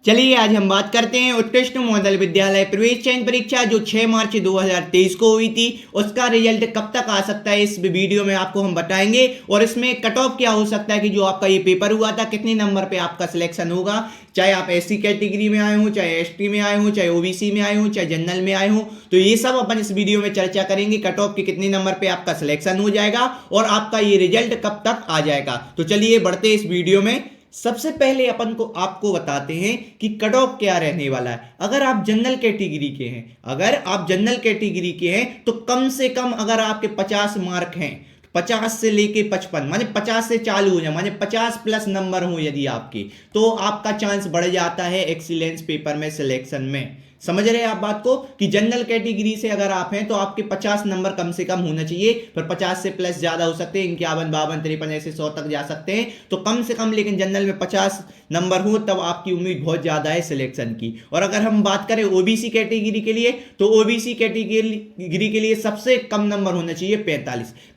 चलिए आज हम बात करते हैं उत्कृष्ट मॉडल विद्यालय प्रवेश चयन परीक्षा जो 6 मार्च 2023 को हुई थी। उसका रिजल्ट कब तक आ सकता है इस वीडियो में आपको हम बताएंगे और इसमें कट ऑफ क्या हो सकता है कि जो आपका ये पेपर हुआ था कितने नंबर पे आपका सिलेक्शन होगा, चाहे आप एससी कैटेगरी में आए हो, चाहे एसटी में आए हो, चाहे ओबीसी में आए हो, चाहे जनरल में आए हो। तो ये सब अपन इस वीडियो में चर्चा करेंगे, कट ऑफ के कितने नंबर पे आपका सिलेक्शन हो जाएगा और आपका ये रिजल्ट कब तक आ जाएगा। तो चलिए बढ़ते इस वीडियो में। सबसे पहले अपन को आपको बताते हैं कि कट ऑफ क्या रहने वाला है। अगर आप जनरल कैटेगरी के हैं तो कम से कम अगर आपके 50 मार्क हैं, 50 से लेके 55 माने 50 से चालू हो जाए, माने 50 प्लस नंबर हो यदि आपके, तो आपका चांस बढ़ जाता है एक्सीलेंस पेपर में सिलेक्शन में। समझ रहे हैं आप बात को कि जनरल कैटेगरी से अगर आप हैं तो आपके 50 नंबर कम से कम होना चाहिए, पर 50 से प्लस ज्यादा हो सकते हैं, 51 52 53 ऐसे 100 तक जा सकते हैं। तो कम से कम लेकिन जनरल में 50 नंबर हो तब आपकी उम्मीद बहुत ज्यादा है सिलेक्शन की। और अगर हम बात करें ओबीसी कैटेगरी के लिए तो ओबीसी कैटेगरी के लिए सबसे कम नंबर होना चाहिए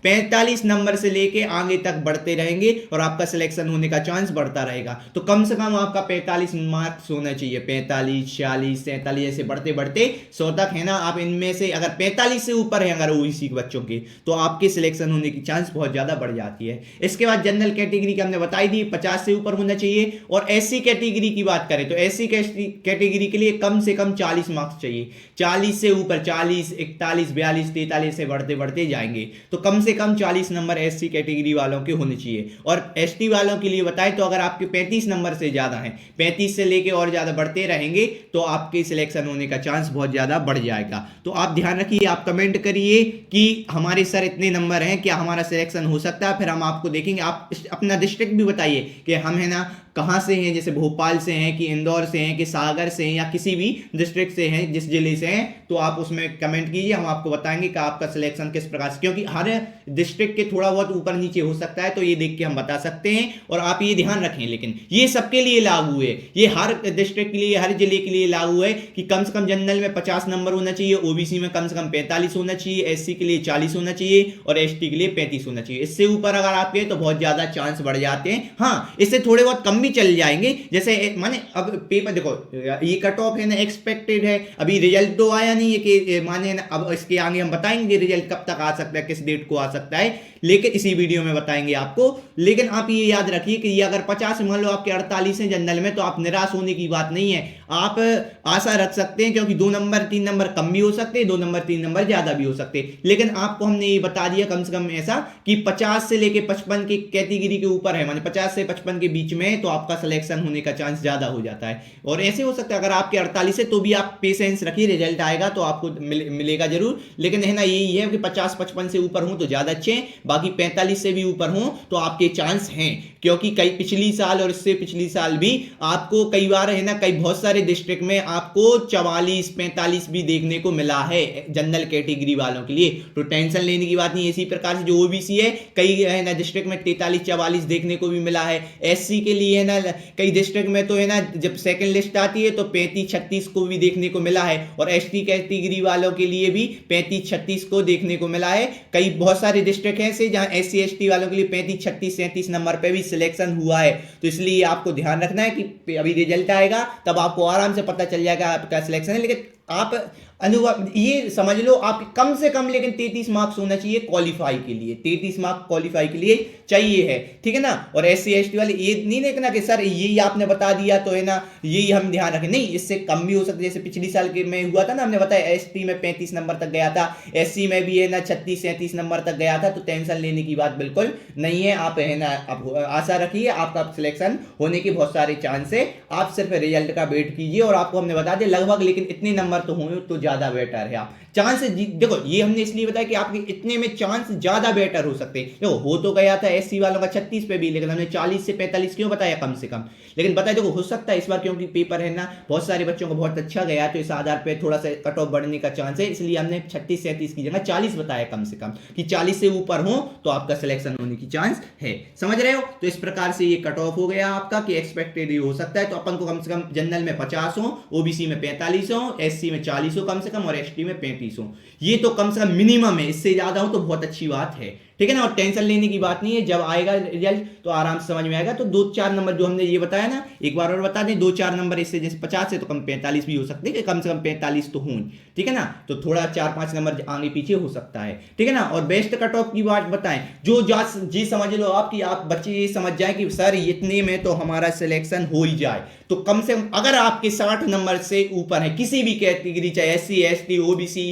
45 नंबर से लेके आगे तक बढ़ते रहेंगे और आपका सिलेक्शन होने का चांस बढ़ता रहेगा। तो कम से कम आपका 45 मार्क्स होना चाहिए, 45 46 47 से बढ़ते बढ़ते 100 तक है ना। आप इनमें से अगर 45 से ऊपर है अगर ओबीसी के बच्चों के, तो आपके सिलेक्शन होने की चांस बहुत ज्यादा बढ़ जाती है। इसके बाद जनरल कैटेगरी की हमने बताई दी 50 से ऊपर होना चाहिए। और एससी कैटेगरी की बात करें तो एससी कैटेगरी के लिए कम से कम 40 मार्क्स चाहिए, 40 से ऊपर 40 41 42 43 से बढ़ते बढ़ते जाएंगे। तो कम से कम 40 नंबर एससी कैटेगरी वालों के होने चाहिए। और एसटी वालों के लिए बताएं तो अगर आपके 35 नंबर से ज्यादा हैं, 35 से लेके और ज्यादा बढ़ते रहेंगे तो आपके सिलेक्शन होने का चांस बहुत ज्यादा बढ़ जाएगा। तो आप ध्यान रखिए, आप कमेंट करिए कि हमारे सर इतने नंबर हैं, क्या हमारा सिलेक्शन हो सकता है, फिर हम आपको देखेंगे। आप अपना डिस्ट्रिक्ट भी बताइए कि हम है ना कहां से हैं, जैसे भोपाल से हैं कि इंदौर से हैं कि सागर से हैं या किसी भी डिस्ट्रिक्ट से हैं, जिस जिले से हैं, तो आप उसमें कमेंट कीजिए, हम आपको बताएंगे कि आपका सिलेक्शन किस प्रकार से, क्योंकि हर डिस्ट्रिक्ट के थोड़ा बहुत ऊपर नीचे हो सकता है, तो ये देख के हम बता सकते हैं। और आप ये ध्यान रखें, लेकिन ये सबके लिए लागू है, ये हर डिस्ट्रिक्ट के लिए हर जिले के लिए लागू है कि कम से कम जनरल में 50 नंबर होना चाहिए, ओबीसी में कम से कम 45 होना चाहिए, एससी के लिए 40 होना चाहिए और एसटी के लिए 35 होना चाहिए। इससे ऊपर अगर आपके तो बहुत ज्यादा चांस बढ़ जाते हैं। हाँ, इससे थोड़े बहुत कम भी चल जाएंगे, जैसे माने अब पेपर देखो, ये कट ऑफ है ना एक्सपेक्टेड है, अभी रिजल्ट तो आया नहीं है कि माने ना, अब इसके आगे हम बताएंगे रिजल्ट कब तक आ सकता है, किस डेट को आ सकता है, लेकिन इसी वीडियो में बताएंगे आपको। लेकिन आप ये याद रखिए कि ये अगर 50 मान लो आपके 48 हैं जनरल में, तो आप निराश होने की बात नहीं है, आप आशा रख सकते हैं, क्योंकि 2 नंबर 3 नंबर कम भी हो सकते हैं, 2 नंबर 3 नंबर ज्यादा भी हो सकते हैं। लेकिन आपको हमने ये बता दिया कम से कम ऐसा कि 50 से लेके 55 की कैटेगरी के ऊपर है, माने 50 से 55 के बीच में, तो आपका सिलेक्शन होने का चांस ज्यादा हो जाता है। और ऐसे हो सकता है अगर आपके 48 है तो भी आप पेशेंस रखिए, रिजल्ट आएगा तो आपको मिलेगा जरूर। लेकिन है ना यही है कि 50-55 से ऊपर हो तो ज्यादा अच्छे हैं, बाकी 45 से भी ऊपर हो तो आपके चांस हैं, क्योंकि कई पिछली साल और इससे पिछली साल भी आपको कई बार है ना, कई बहुत सारे डिस्ट्रिक्ट में आपको 44-45 भी देखने को मिला है जनरल कैटेगरी वालों के लिए। तो टेंशन लेने की बात नहीं। इसी प्रकार से जो ओबीसी है, कई है ना डिस्ट्रिक्ट में 43-44 देखने को भी मिला है। एससी के लिए है ना कई डिस्ट्रिक्ट में तो है ना जब सेकंड लिस्ट आती है तो 35-36 को भी देखने को मिला है। और एसटी कैटेगरी वालों के लिए भी 35-36 को देखने को मिला है। कई बहुत सारे डिस्ट्रिक्ट ऐसे जहां एससी एसटी वालों के लिए 35-36-37 नंबर पे भी सिलेक्शन हुआ है। तो इसलिए आपको ध्यान रखना है कि अभी रिजल्ट आएगा तब आपको आराम से पता चल जाएगा आपका सिलेक्शन है। लेकिन आप अनुभव ये समझ लो, आप कम से कम लेकिन 33 मार्क्स होना चाहिए क्वालिफाई के लिए, 33 मार्क्स क्वालिफाई के लिए चाहिए है, ठीक है ना। और एससी एसटी वाले ये नहीं देखना कि सर यही आपने बता दिया तो है ना यही हम ध्यान रखें, नहीं, इससे कम भी हो सकता है। जैसे पिछली साल के में हुआ था ना, हमने बताया एसटी में 35 नंबर तक गया था, एससी में भी है ना 36-37 नंबर तक गया था। तो टेंशन लेने की बात बिल्कुल नहीं है, आप है ना आप आशा रखिए, आपका सिलेक्शन होने के बहुत सारे चांस है। आप सिर्फ रिजल्ट का वेट कीजिए और आपको हमने बता दिया लगभग, लेकिन इतने नंबर तो होंगे तो ज्यादा बेटर है। आप चांस देखो, ये हमने इसलिए बताया कि आपके इतने में चांस ज्यादा बेटर हो सकते हैं। देखो हो तो गया था एससी वालों का 36 पे भी, लेकिन हमने 40 से 45 क्यों बताया कम से कम। लेकिन बताया देखो हो सकता है इस बार, क्योंकि पेपर है ना बहुत सारे बच्चों को बहुत अच्छा गया, तो इस आधार पर थोड़ा सा कट ऑफ बढ़ने का चांस है, इसलिए हमने 36-37 की जगह 40 बताया कम से कम, कि 40 से ऊपर हो तो आपका सिलेक्शन होने की चांस है। समझ रहे हो। तो इस प्रकार से ये कट ऑफ हो गया आपका कि एक्सपेक्टेड हो सकता है। तो अपन को कम से कम जनरल में 50 हो, ओबीसी में 45 हो, एससी में 40 हो कम से कम और एसटी में 35 हो। ये तो कम से कम मिनिमम है, इससे ज्यादा हो तो बहुत अच्छी बात है, ठीक है ना। और टेंशन लेने की बात नहीं है, जब आएगा रिजल्ट तो आराम से समझ में आएगा। तो 2-4 नंबर जो हमने ये बताया ना, एक बार और बता दें, 2-4 नंबर इससे, जैसे 50 है तो कम 45 भी हो सकते हैं, कि कम से कम 45 तो हों, ठीक है ना। तो थोड़ा 4-5 नंबर आगे पीछे हो सकता है, ठीक है ना। और बेस्ट कट ऑफ की बात बताएं, जो जी समझ लो आपकी, आप बच्चे ये समझ जाए कि सर इतने में तो हमारा सिलेक्शन हो ही जाए, तो कम से कम अगर आपके 60 नंबर से ऊपर है किसी भी कैटेगरी, चाहे SC ST OBC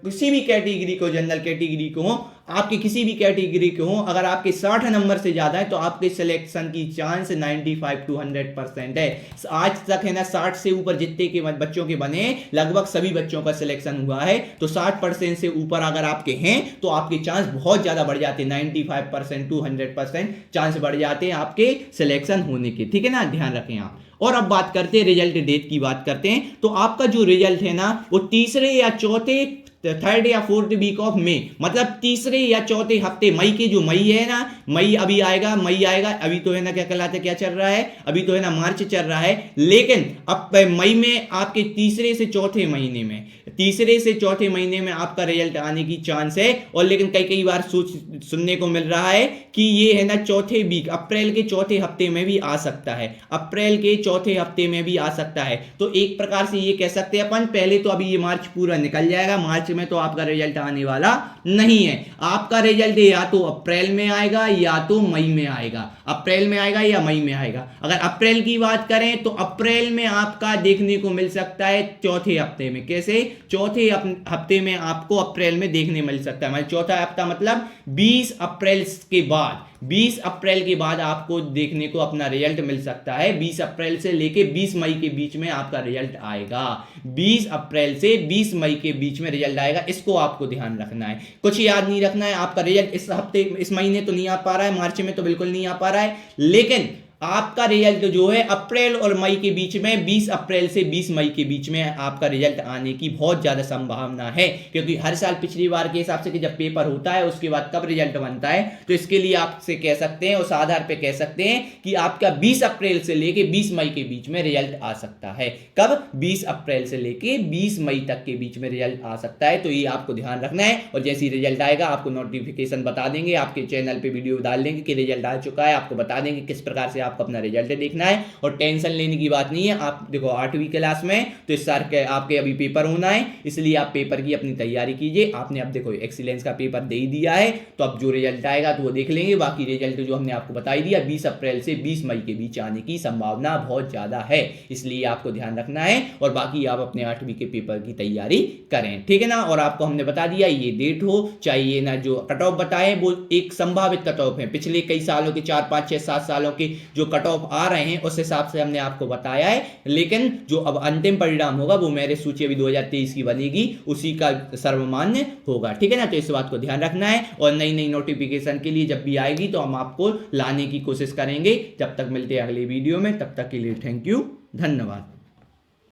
किसी भी कैटेगरी को, जनरल कैटेगरी को हो, आपके किसी भी कैटेगरी के हो, अगर आपके 60 नंबर से ज्यादा है तो आपके सिलेक्शन की चांस 95 to 100% है। आज तक है ना 60 से ऊपर जितने के बच्चों के बने, लगभग सभी बच्चों का सिलेक्शन हुआ है। तो 60% से ऊपर अगर आपके हैं तो आपके चांस बहुत ज्यादा बढ़ जाते हैं, 95% to 100% चांस बढ़ जाते हैं आपके सिलेक्शन होने के, ठीक है ना, ध्यान रखें आप। और अब बात करते हैं रिजल्ट डेट की बात करते हैं। तो आपका जो रिजल्ट है ना वो तीसरे या चौथे, थर्ड या फोर्थ वीक ऑफ मई, मतलब तीसरे या चौथे हफ्ते मई के, जो मई है ना, मई अभी आएगा, मई आएगा, अभी तो है ना क्या कहलाता है, क्या चल रहा है, अभी तो है ना मार्च चल रहा है, लेकिन अब मई में आपके तीसरे से चौथे महीने में, तीसरे से चौथे महीने में आपका रिजल्ट आने की चांस है। और लेकिन कई बार सुनने को मिल रहा है कि ये है ना चौथे वीक, अप्रैल के चौथे हफ्ते में भी आ सकता है, अप्रैल के चौथे हफ्ते में भी आ सकता है। तो एक प्रकार से ये कह सकते हैं अपन, पहले तो अभी ये मार्च पूरा निकल जाएगा, मार्च में तो आपका रिजल्ट आने वाला नहीं है, आपका रिजल्ट या तो अप्रैल में आएगा या तो मई में आएगा, अप्रैल में आएगा या मई में आएगा। अगर अप्रैल की बात करें तो अप्रैल में आपका देखने को मिल सकता है चौथे हफ्ते में। कैसे? चौथे हफ्ते में आपको अप्रैल में देखने मिल सकता है, मतलब चौथा हफ्ता मतलब 20 अप्रैल के बाद, 20 अप्रैल के बाद आपको देखने को अपना रिजल्ट मिल सकता है। 20 अप्रैल से लेके 20 मई के बीच में आपका रिजल्ट आएगा, 20 अप्रैल से 20 मई के बीच में रिजल्ट आएगा, इसको आपको ध्यान रखना है। कुछ याद नहीं रखना है, आपका रिजल्ट इस हफ्ते, इस महीने तो नहीं आ पा रहा है, मार्च में तो बिल्कुल नहीं आ पा रहा है, लेकिन आपका रिजल्ट जो है अप्रैल और मई के बीच में, 20 अप्रैल से 20 मई के बीच में आपका रिजल्ट आने की बहुत ज्यादा संभावना है। क्योंकि हर साल पिछली बार के हिसाब से कि जब पेपर होता है उसके बाद कब रिजल्ट बनता है, तो इसके लिए आपसे कह सकते हैं, उस आधार पे कह सकते हैं कि आपका 20 अप्रैल से लेके 20 मई के बीच में रिजल्ट आ सकता है। कब? 20 अप्रैल से लेके 20 मई तक के बीच में रिजल्ट आ सकता है। तो ये आपको ध्यान रखना है, और जैसे ही रिजल्ट आएगा आपको नोटिफिकेशन बता देंगे, आपके चैनल पे वीडियो डाल देंगे कि रिजल्ट आ चुका है, आपको बता देंगे किस प्रकार से आपको अपना रिजल्ट देखना है। और टेंशन लेने की बात नहीं है। आप देखो 8वीं क्लास में तो इस साल के आपके अभी पेपर होना है, इसलिए आप पेपर की अपनी तैयारी कीजिए। आपने अब देखो एक्सीलेंस का पेपर दे ही दिया है, तो अब जो रिजल्ट आएगा तो वो देख लेंगे। बाकी रिजल्ट जो हमने आपको बता ही दिया, 20 अप्रैल से 20 मई के बीच आने की संभावना बहुत ज्यादा है, इसलिए आपको ध्यान रखना है। और बाकी आप अपने 8वीं के पेपर की तैयारी करें, ठीक है ना। और आपको हमने बता दिया ये डेट हो चाहे ये ना, जो कट ऑफ बताए वो एक संभावित कट ऑफ है, पिछले कई सालों के 4, 5, 6, 7 सालों के जो कट ऑफ आ रहे हैं उस हिसाब से हमने आपको बताया है। लेकिन जो अब अंतिम परिणाम होगा वो मेरिट सूची अभी 2023 की बनेगी, उसी का सर्वमान्य होगा, ठीक है ना। तो इस बात को ध्यान रखना है। और नई नई नोटिफिकेशन के लिए जब भी आएगी तो हम आपको लाने की कोशिश करेंगे। जब तक मिलते हैं अगले वीडियो में, तब तक के लिए थैंक यू, धन्यवाद।